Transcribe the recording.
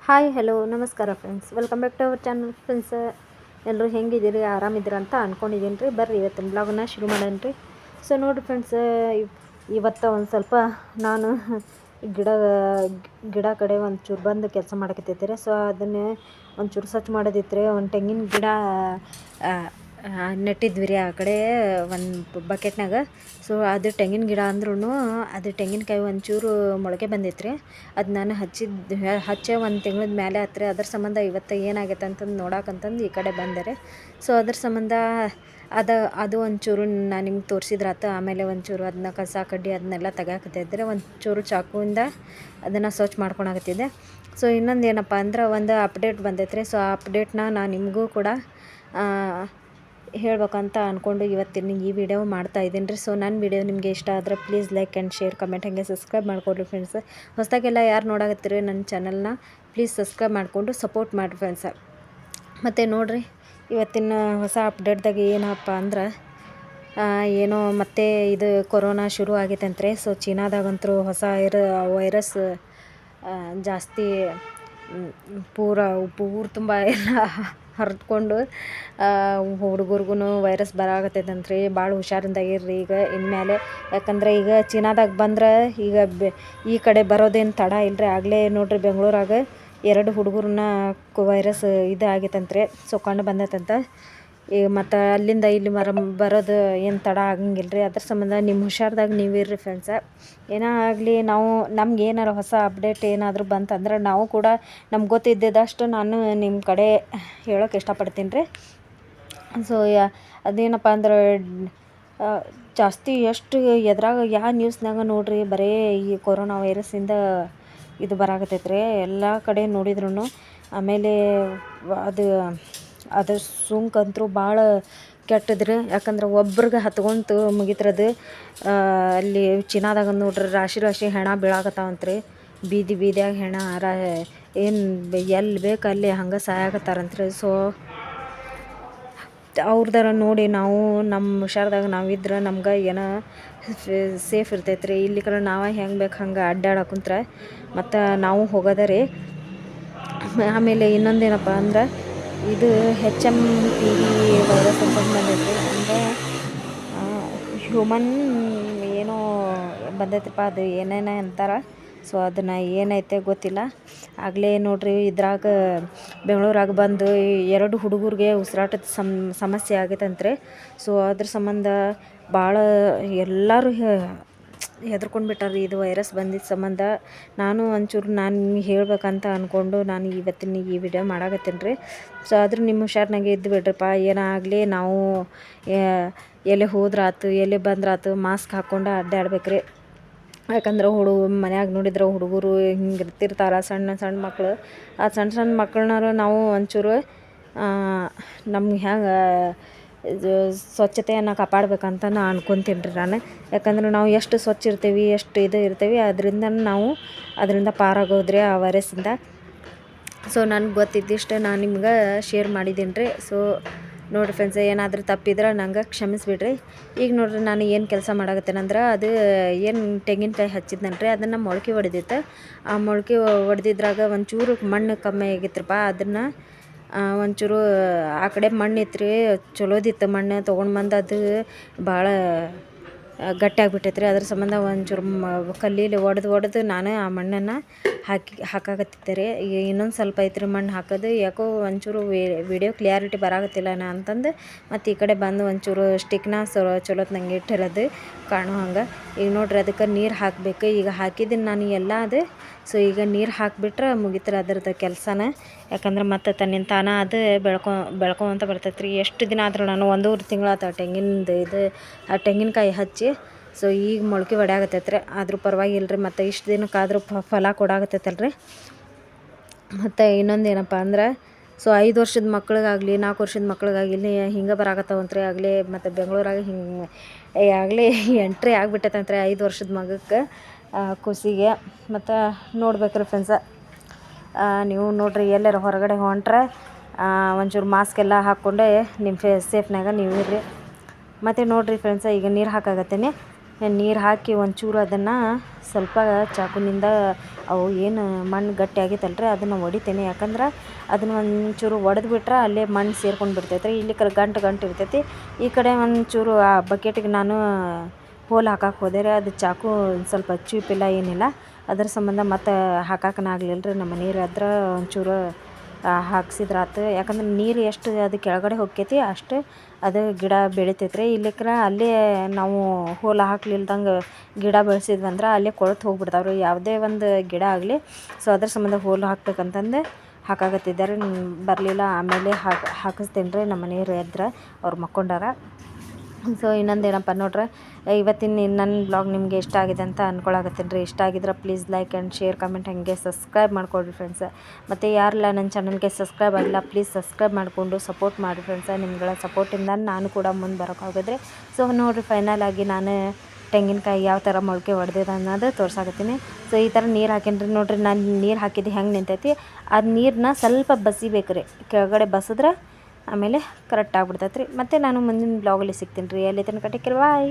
Hi hello ನಮಸ್ಕಾರ friends, welcome back to our channel friends. ಎಲ್ಲರೂ ಹೆಂಗಿದ್ದೀರಿ, ಆರಾಮಿದ್ದೀರ ಅಂತ ಅಂದ್ಕೊಂಡಿದ್ದೀನಿ ರೀ. ಬರ್ರಿ ಇವತ್ತಿನ ಬ್ಲಾಗನ್ನ ಶುರು ಮಾಡೋಣ ರೀ. ಸೊ ನೋಡಿರಿ ಫ್ರೆಂಡ್ಸ್, ಇವತ್ತು ಒಂದು ಸ್ವಲ್ಪ ನಾನು ಗಿಡ ಗಿಡ ಕಡೆ ಒಂಚೂರು ಬಂದು ಕೆಲಸ ಮಾಡಕತ್ತೈತೆ. ಸೊ ಅದನ್ನೇ ಒಂಚೂರು ಸ್ವಚ್ಛ ಮಾಡೋದಿತ್ತು ರೀ. ಒಂದು ತೆಂಗಿನ ಗಿಡ ನೆಟ್ಟಿದ್ವಿ ರೀ ಆ ಕಡೆ ಒಂದು ಬಕೆಟ್ನಾಗ. ಸೊ ಅದು ತೆಂಗಿನ ಗಿಡ ಅಂದ್ರೂ ಅದು ತೆಂಗಿನಕಾಯಿ ಒಂಚೂರು ಮೊಳಕೆ ಬಂದೈತೆ ರೀ. ಅದು ನಾನು ಹಚ್ಚೆ ಒಂದು ತಿಂಗಳದ ಮೇಲೆ ಹತ್ತಿರ. ಅದ್ರ ಸಂಬಂಧ ಇವತ್ತು ಏನಾಗೈತೆ ಅಂತಂದು ನೋಡೋಕಂತಂದು ಈ ಕಡೆ ಬಂದೆ ರೀ. ಸೊ ಅದ್ರ ಸಂಬಂಧ ಅದು ಒಂಚೂರು ನಾನು ನಿಮ್ಗೆ ತೋರಿಸಿದ್ರಾತು. ಆಮೇಲೆ ಒಂಚೂರು ಅದನ್ನ ಕಸ ಕಡ್ಡಿ ಅದನ್ನೆಲ್ಲ ತೆಗ್ಯಾಕತ್ತಿದ್ದೆ. ಒಂಚೂರು ಚಾಕುವಿಂದ ಅದನ್ನು ಸ್ವಚ್ಛ ಮಾಡ್ಕೊಳಕತ್ತಿದ್ದೆ. ಸೊ ಇನ್ನೊಂದು ಏನಪ್ಪ ಅಂದ್ರೆ ಒಂದು ಅಪ್ಡೇಟ್ ಬಂದೈತೆ ರೀ. ಸೊ ಆ ಅಪ್ಡೇಟ್ನ ನಾನು ನಿಮಗೂ ಕೂಡ ಹೇಳ್ಬೇಕಂತ ಅಂದ್ಕೊಂಡು ಇವತ್ತಿನ ಈ ವಿಡಿಯೋ ಮಾಡ್ತಾಯಿದ್ದೀನಿ ರೀ. ಸೊ ನನ್ನ ವಿಡಿಯೋ ನಿಮಗೆ ಇಷ್ಟ ಆದರೆ please like and share, comment, ಹಾಗೆ ಸಬ್ಸ್ಕ್ರೈಬ್ ಮಾಡ್ಕೊಡ್ರಿ ಫ್ರೆಂಡ್ಸ್. ಹೊಸದಾಗೆಲ್ಲ ಯಾರು ನೋಡಾಕತ್ತೀರಿ ನನ್ನ ಚಾನಲ್ನ ಪ್ಲೀಸ್ ಸಬ್ಸ್ಕ್ರೈಬ್ ಮಾಡಿಕೊಂಡು ಸಪೋರ್ಟ್ ಮಾಡಿರಿ ಫ್ರೆಂಡ್ಸ್. ಮತ್ತು ನೋಡಿರಿ, ಇವತ್ತಿನ ಹೊಸ ಅಪ್ಡೇಟ್ದಾಗ ಏನಪ್ಪ ಅಂದ್ರೆ ಏನೋ ಮತ್ತೆ ಇದು ಕೊರೋನಾ ಶುರು ಆಗೈತಂತ್ರಿ. ಸೊ ಚೀನಾದಾಗಂತೂ ಹೊಸ ವೈರಸ್ ಜಾಸ್ತಿ ಊರು ತುಂಬ ಎಲ್ಲ ಹರಿದ್ಕೊಂಡು ಹುಡುಗರಿಗೂ ವೈರಸ್ ಬರಾಕತ್ತೈತಂತ್ರಿ. ಭಾಳ ಹುಷಾರಿಂದಾಗಿರ್ರಿ ಈಗ ಇನ್ಮೇಲೆ. ಯಾಕಂದರೆ ಈಗ ಚೀನಾದಾಗ ಬಂದ್ರೆ ಈಗ ಈ ಕಡೆ ಬರೋದೇನು ತಡ ಇಲ್ಲರಿ. ಆಗಲೇ ನೋಡಿರಿ ಬೆಂಗಳೂರಾಗ 2 ಹುಡುಗರನ್ನ ವೈರಸ್ ಇದು ಆಗೈತಂತ್ರಿ. ಸೊ ಕಂಡು ಬಂದೈತಂತ. ಈಗ ಮತ್ತು ಅಲ್ಲಿಂದ ಇಲ್ಲಿ ಬರೋದು ಏನು ತಡ ಆಗಂಗಿಲ್ಲ ರೀ. ಅದ್ರ ಸಂಬಂಧ ನಿಮ್ಮ ಹುಷಾರ್ದಾಗ ನೀವು ಇರ್ರಿ ಫ್ರೆಂಡ್ಸ. ಏನೋ ಆಗಲಿ, ನಾವು ನಮ್ಗೆ ಏನಾರು ಹೊಸ ಅಪ್ಡೇಟ್ ಏನಾದರೂ ಬಂತಂದ್ರೆ ನಾವು ಕೂಡ ನಮ್ಗೆ ಗೊತ್ತಿದ್ದದಷ್ಟು ನಾನು ನಿಮ್ಮ ಕಡೆ ಹೇಳೋಕೆ ಇಷ್ಟಪಡ್ತೀನಿ ರೀ. ಸೊ ಅದೇನಪ್ಪ ಅಂದ್ರೆ ಜಾಸ್ತಿ ಎಷ್ಟು ಎದ್ರಾಗ ಯಾವ ನ್ಯೂಸ್ನಾಗ ನೋಡ್ರಿ ಬರೀ ಈ ಕೊರೋನಾ ವೈರಸ್ಸಿಂದ ಇದು ಬರಾಕತ್ತೈತೆ ರೀ ಎಲ್ಲ ಕಡೆ ನೋಡಿದ್ರು. ಆಮೇಲೆ ಅದ್ರ ಸೋಂಕಂತೂ ಭಾಳ ಕೆಟ್ಟದ್ರಿ. ಯಾಕಂದ್ರೆ ಒಬ್ರಿಗೆ ಹತ್ಕೊಂತು ಮುಗಿತಿರೋದು. ಅಲ್ಲಿ ಚೀನಾದಾಗ ನೋಡ್ರಿ ರಾಶಿ ಹೆಣ ಬೀಳಾಕತ್ತಾವಂತ್ರಿ. ಬೀದಿಯಾಗ ಹೆಣ ಏನು ಎಲ್ಲಿ ಬೇಕು ಅಲ್ಲಿ ಹಂಗೆ ಸಾಯಾಕತ್ತಾರಂತ್ರಿ. ಸೊ ಅವ್ರದಾರ ನೋಡಿ ನಾವು ನಮ್ಮ ಹುಷಾರ್ದಾಗ ನಾವಿದ್ರೆ ನಮ್ಗೆ ಏನೋ ಸೇಫ್ ಇರ್ತೈತೆ ರೀ. ಇಲ್ಲಿ ಕಡೆ ನಾವು ಹೆಂಗೆ ಬೇಕು ಹಂಗೆ ಅಡ್ಡಾಡಕುಂತ್ರೆ ಮತ್ತು ನಾವು ಹೋಗೋದ ರೀ. ಆಮೇಲೆ ಇನ್ನೊಂದೇನಪ್ಪ ಅಂದ್ರೆ ಇದು HMPV ವೈರಸ್ ಅಂತ ಬಂದೈತಿ. ಅಂದರೆ ಹ್ಯೂಮನ್ ಏನೋ ಬಂದೈತಿಪ್ಪ, ಅದು ಏನೇನೋ ಅಂತಾರೆ. ಸೊ ಅದನ್ನು ಏನೈತೆ ಗೊತ್ತಿಲ್ಲ. ಆಗಲೇ ನೋಡ್ರಿ ಇದ್ರಾಗ ಬೆಂಗಳೂರಾಗ ಬಂದು 2 ಹುಡುಗರಿಗೆ ಉಸಿರಾಟದ ಸಮಸ್ಯೆ ಆಗೈತಂತ್ರಿ. ಸೊ ಅದ್ರ ಸಂಬಂಧ ಭಾಳ ಎಲ್ಲರೂ ಹೆದರ್ಕೊಂಡು ಬಿಟ್ಟಾರ್ರಿ ಇದು ವೈರಸ್ ಬಂದಿದ್ದ ಸಂಬಂಧ. ನಾನು ಒಂಚೂರು ನಾನು ನಿಮಗೆ ಹೇಳ್ಬೇಕಂತ ಅಂದ್ಕೊಂಡು ನಾನು ಇವತ್ತಿನ ಈ ವಿಡಿಯೋ ಮಾಡಾಕತ್ತೀನಿ ರೀ. ಸೊ ಆದರೂ ನಿಮ್ಮ ಹುಷಾರ್ನಾಗೆ ಇದ್ದು ಬಿಡ್ರಪ್ಪ. ಏನಾಗಲಿ ನಾವು ಎಲ್ಲಿ ಹೋದ್ರಾತು ಎಲ್ಲಿ ಬಂದ್ರಾತು ಮಾಸ್ಕ್ ಹಾಕ್ಕೊಂಡು ಅಡ್ಡಾಡ್ಬೇಕ್ರಿ. ಯಾಕಂದ್ರೆ ಮನ್ಯಾಗ ನೋಡಿದ್ರೆ ಹುಡುಗರು ಹಿಂಗೆ ಇರ್ತಿರ್ತಾರೆ, ಸಣ್ಣ ಮಕ್ಕಳು. ಆ ಸಣ್ಣ ಮಕ್ಕಳನ್ನಾರು ನಾವು ಒಂಚೂರು ನಮ್ಗೆ ಹೆಂಗೆ ಸ್ವಚ್ಛತೆಯನ್ನು ಕಾಪಾಡ್ಬೇಕಂತ ನಾನು ಅನ್ಕೊತೀನಿ ರೀ ನಾನು. ಯಾಕಂದ್ರೆ ನಾವು ಎಷ್ಟು ಸ್ವಚ್ಛ ಇರ್ತೀವಿ, ಎಷ್ಟು ಇದು ಇರ್ತೀವಿ, ಅದರಿಂದ ಪಾರಾಗೋದ್ರಿ ಆ ವೈರಸ್ಸಿಂದ. ಸೊ ನನಗೆ ಗೊತ್ತಿದ್ದಿಷ್ಟು ನಾನು ನಿಮ್ಗೆ ಶೇರ್ ಮಾಡಿದ್ದೀನಿ ರೀ. ಸೊ ನೋಡಿರಿ ಫ್ರೆಂಡ್ಸ್, ಏನಾದರೂ ತಪ್ಪಿದ್ರೆ ನಂಗೆ ಕ್ಷಮಿಸಿಬಿಡ್ರಿ. ಈಗ ನೋಡಿರಿ ನಾನು ಏನು ಕೆಲಸ ಮಾಡಾಕತ್ತೇನಂದ್ರೆ ಅದು ಏನು ತೆಂಗಿನಕಾಯಿ ಹಚ್ಚಿದ್ನಲ್ರಿ ಅದನ್ನು ಮೊಳಕೆ ಹೊಡೆದಿತ್ತು. ಆ ಮೊಳಕೆ ಹೊಡೆದಿದ್ರಾಗ ಒಂಚೂರು ಮಣ್ಣು ಕಮ್ಮಿ ಆಗಿತ್ತಪ್ಪ. ಅದನ್ನು ಒಂಚೂರು ಆ ಕಡೆ ಮಣ್ಣು ಇತ್ತು ರೀ, ಚಲೋದಿತ್ತು ಮಣ್ಣು ತೊಗೊಂಡು ಬಂದು ಅದು ಭಾಳ ಗಟ್ಟಿಯಾಗಿಬಿಟ್ಟೈತೆ ರೀ. ಅದ್ರ ಸಂಬಂಧ ಒಂಚೂರು ಕಲ್ಲೀಲಿ ಒಡೆದು ನಾನು ಆ ಮಣ್ಣನ್ನು ಹಾಕಾಕತ್ತಿದ್ದೆ ರೀ. ಈಗ ಇನ್ನೊಂದು ಸ್ವಲ್ಪ ಐತ್ರಿ ಮಣ್ಣು ಹಾಕೋದು. ಯಾಕೋ ಒಂಚೂರು ವಿಡಿಯೋ ಕ್ಲಿಯಾರಿಟಿ ಬರಾಕತ್ತಿಲ್ಲ ಅಂತಂದು ಮತ್ತು ಈ ಕಡೆ ಬಂದು ಒಂಚೂರು ಸ್ಟಿಕ್ನ ಚಲೋತ್ನಂಗೆ ಇಟ್ಟಿರೋದು ಕಾಣೋ ಹಂಗೆ. ಈಗ ನೋಡ್ರಿ ಅದಕ್ಕೆ ನೀರು ಹಾಕಬೇಕು. ಈಗ ಹಾಕಿದ್ದೀನಿ ನಾನು ಎಲ್ಲ ಅದು. ಸೊ ಈಗ ನೀರು ಹಾಕಿಬಿಟ್ರೆ ಮುಗಿತಾರೆ ಅದರದ್ದು ಕೆಲಸನ. ಯಾಕಂದ್ರೆ ಮತ್ತು ತನ್ನಿಂದ ತಾನ ಅದು ಬೆಳ್ಕೊಂತ ಬರ್ತೈತೆ ರೀ. ಎಷ್ಟು ದಿನ ಆದರೂ ನಾನು 1.5 ತಿಂಗಳಾತ ಆ ತೆಂಗಿನಕಾಯಿ ಹಚ್ಚಿ. ಸೊ ಈಗ ಮೊಳಕೆ ಹೊಡ್ಯಾಕತ್ತೈತೆ ರೀ. ಆದರೂ ಪರವಾಗಿಲ್ಲ ರೀ, ಮತ್ತು ಇಷ್ಟು ದಿನಕ್ಕಾದರೂ ಫಲ ಕೊಡಾಕತ್ತೈತಲ್ರಿ. ಮತ್ತು ಇನ್ನೊಂದು ಏನಪ್ಪ ಅಂದ್ರೆ ಸೊ 5 ವರ್ಷದ ಮಕ್ಳಿಗಾಗಲಿ 4 ವರ್ಷದ ಮಕ್ಳಿಗಾಗಲಿ ಹಿಂಗೆ ಬರಾಕತ್ತಾವಂತ್ರಿ. ಆಗಲೇ ಮತ್ತು ಬೆಂಗಳೂರಾಗ ಆಗಲೇ ಎಂಟ್ರಿ ಆಗಿಬಿಟ್ಟೈತಂತ್ರಿ 5 ವರ್ಷದ ಮಗಕ್ಕೆ, ಕೂಸಿಗೆ. ಮತ್ತು ನೋಡ್ಬೇಕ್ರಿ ಫ್ರೆಂಡ್ಸ, ನೀವು ನೋಡ್ರಿ ಎಲ್ಲಾರು ಹೊರಗಡೆ ಹೊಂಟ್ರೆ ಒಂಚೂರು ಮಾಸ್ಕ್ ಎಲ್ಲ ಹಾಕ್ಕೊಂಡೆ ನಿಮ್ಮ ಸೇಫ್ನಾಗ ನೀವು ಇರ್ರಿ. ಮತ್ತು ನೋಡಿರಿ ಫ್ರೆಂಡ್ಸ, ಈಗ ನೀರು ಹಾಕಾಕತ್ತೀನಿ. ನೀರು ಹಾಕಿ ಒಂಚೂರು ಅದನ್ನು ಸ್ವಲ್ಪ ಚಾಕುನಿಂದ ಅವು ಏನು ಮಣ್ಣು ಗಟ್ಟಿ ಆಗೈತಲ್ರಿ ಅದನ್ನು ಹೊಡಿತೀನಿ. ಯಾಕಂದ್ರೆ ಅದನ್ನ ಒಂಚೂರು ಹೊಡೆದು ಬಿಟ್ರೆ ಅಲ್ಲೇ ಮಣ್ಣು ಸೇರ್ಕೊಂಡು ಬಿಡ್ತೈತೆ ರೀ. ಇಲ್ಲಿ ಗಂಟು ಗಂಟು ಇರ್ತೈತಿ. ಈ ಕಡೆ ಒಂಚೂರು ಆ ಬಕೆಟಿಗೆ ನಾನು ಹೋಲ್ ಹಾಕಕ್ಕೆ ಹೋದೆ ರೀ. ಅದು ಚಾಕು ಸ್ವಲ್ಪ ಚೂಪಿಲ್ಲ ಏನಿಲ್ಲ. ಅದ್ರ ಸಂಬಂಧ ಮತ್ತು ಹಾಕಕ್ಕನ ಆಗಲಿಲ್ಲ ರೀ. ನಮ್ಮ ಮನೆಯವ್ರು ಅದ್ರ ಒಂಚೂರು ಹಾಕ್ಸಿದ್ರಾತು. ಯಾಕಂದ್ರೆ ನೀರು ಎಷ್ಟು ಅದು ಕೆಳಗಡೆ ಹೋಗ್ತೈತಿ ಅಷ್ಟು ಅದು ಗಿಡ ಬೆಳಿತೈತೆ ರೀ. ಇಲ್ಲಿಕ್ರ ಅಲ್ಲೇ ನಾವು ಹೋಲ ಹಾಕ್ಲಿಲ್ದಂಗೆ ಗಿಡ ಬೆಳೆಸಿದ್ವಂದ್ರೆ ಅಲ್ಲೇ ಕೊಳ್ತು ಹೋಗ್ಬಿಡ್ತಾವೆ ರೀ ಯಾವುದೇ ಒಂದು ಗಿಡ ಆಗಲಿ. ಸೊ ಅದ್ರ ಸಂಬಂಧ ಹೋಲು ಹಾಕ್ಬೇಕಂತಂದು ಹಾಕಾಕತ್ತಿದ್ದಾರೆ. ಬರಲಿಲ್ಲ. ಆಮೇಲೆ ಹಾಕಿಸ್ತೀನಿ ರೀ. ನಮ್ಮ ಮನೆಯವ್ರು ಎದ್ರೆ ಅವ್ರು ಮಕ್ಕೊಂಡಾರ. ಸೊ ಇನ್ನೊಂದು ಏನಪ್ಪ ನೋಡ್ರಿ, ಇವತ್ತಿನ ನನ್ನ ಬ್ಲಾಗ್ ನಿಮಗೆ ಇಷ್ಟ ಆಗಿದೆ ಅಂತ ಅಂದ್ಕೊಳಕತ್ತೀನಿ ರೀ. ಇಷ್ಟ ಆಗಿದ್ರೆ please like and share comment ಹಾಗೆ ಸಬ್ಸ್ಕ್ರೈಬ್ ಮಾಡ್ಕೊಳ್ರಿ ಫ್ರೆಂಡ್ಸ್. ಮತ್ತು ಯಾರೆಲ್ಲ ನನ್ನ ಚಾನಲ್ಗೆ ಸಬ್ಸ್ಕ್ರೈಬ್ ಆಗಿಲ್ಲ ಪ್ಲೀಸ್ ಸಬ್ಸ್ಕ್ರೈಬ್ ಮಾಡಿಕೊಂಡು ಸಪೋರ್ಟ್ ಮಾಡಿ ಫ್ರೆಂಡ್ಸ. ನಿಮ್ಗಳ ಸಪೋರ್ಟಿಂದ ನಾನು ಕೂಡ ಮುಂದೆ ಬರೋಕ್ಕಾಗಿದ್ರೆ. ಸೊ ನೋಡಿರಿ ಫೈನಲ್ ಆಗಿ ನಾನು ತೆಂಗಿನಕಾಯಿ ಯಾವ ಥರ ಮೊಳಕೆ ಹೊಡೆದಿದೆ ಅನ್ನೋದು ತೋರ್ಸಾಕತ್ತೀನಿ. ಸೊ ಈ ಥರ ನೀರು ಹಾಕೀನಿ ನೋಡಿರಿ. ನಾನು ನೀರು ಹಾಕಿದ್ದು ಹೆಂಗೆ ನಿಂತೈತಿ ಅದು ನೀರನ್ನ ಸ್ವಲ್ಪ ಬಸಿಬೇಕು ರೀ. ಕೆಳಗಡೆ ಬಸಿದ್ರೆ ಆಮೇಲೆ ಕರೆಕ್ಟ್ ಆಗ್ಬಿಡ್ತೈತೆ ರೀ. ಮತ್ತು ನಾನು ಮುಂದಿನ ಬ್ಲಾಗಲ್ಲಿ ಸಿಗ್ತೀನಿ ರೀ. ಅಲ್ಲಿ ತನಕ ಟೇಕ್ ಕೇರ್, ಬಾಯ್.